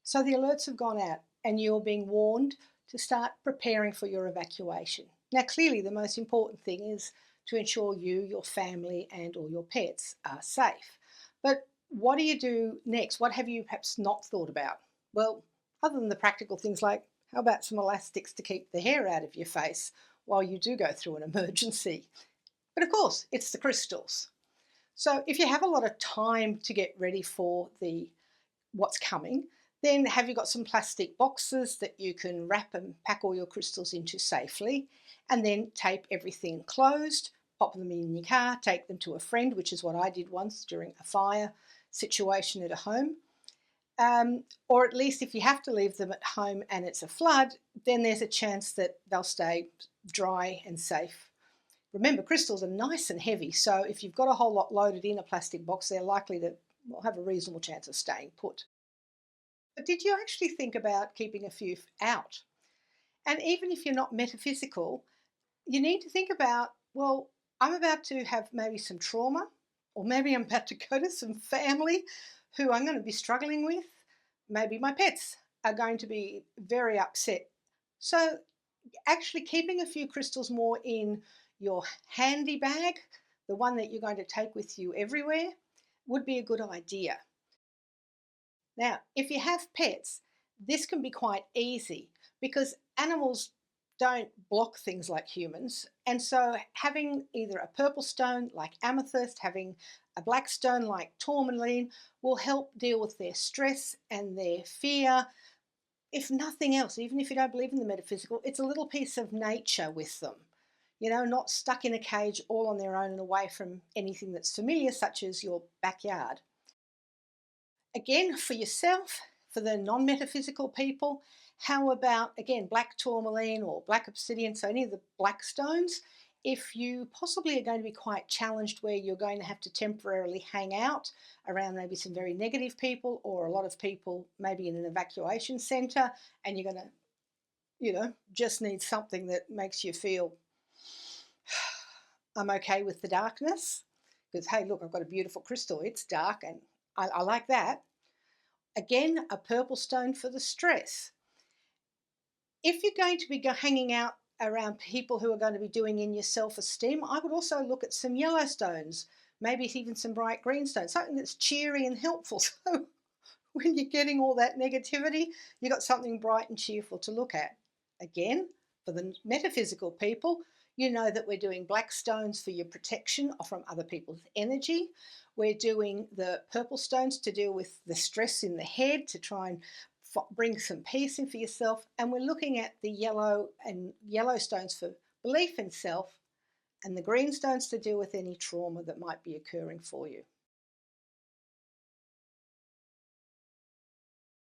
So the alerts have gone out and you're being warned to start preparing for your evacuation. Now, clearly the most important thing is to ensure you, your family and all your pets are safe. But what do you do next? What have you perhaps not thought about? Well, other than the practical things like how about some elastics to keep the hair out of your face while you do go through an emergency? But of course, it's the crystals. So if you have a lot of time to get ready for the what's coming, then have you got some plastic boxes that you can wrap and pack all your crystals into safely, and then tape everything closed, pop them in your car, take them to a friend, which is what I did once during a fire situation at a home. Or at least if you have to leave them at home and it's a flood, then there's a chance that they'll stay dry and safe. Remember, crystals are nice and heavy, so if you've got a whole lot loaded in a plastic box, they're likely to have a reasonable chance of staying put. But did you actually think about keeping a few out? And even if you're not metaphysical, you need to think about, well, I'm about to have maybe some trauma, or maybe I'm about to go to some family who I'm going to be struggling with. Maybe my pets are going to be very upset. So actually keeping a few crystals more in your handy bag, the one that you're going to take with you everywhere, would be a good idea. Now, if you have pets, this can be quite easy because animals don't block things like humans. And so having either a purple stone like amethyst, having a black stone like tourmaline will help deal with their stress and their fear. If nothing else, even if you don't believe in the metaphysical, it's a little piece of nature with them. You know, not stuck in a cage all on their own and away from anything that's familiar, such as your backyard. Again, for yourself, for the non-metaphysical people, how about, again, black tourmaline or black obsidian, so any of the black stones, if you possibly are going to be quite challenged where you're going to have to temporarily hang out around maybe some very negative people or a lot of people maybe in an evacuation centre, and you're going to, just need something that makes you feel I'm okay with the darkness because, hey, look, I've got a beautiful crystal. It's dark and I like that. Again, a purple stone for the stress. If you're going to be hanging out around people who are going to be doing in your self-esteem, I would also look at some yellow stones, maybe even some bright green stones, something that's cheery and helpful. So when you're getting all that negativity, you've got something bright and cheerful to look at. Again, for the metaphysical people, you know that we're doing black stones for your protection from other people's energy. We're doing the purple stones to deal with the stress in the head, to try and bring some peace in for yourself. And we're looking at the yellow stones for belief in self, and the green stones to deal with any trauma that might be occurring for you.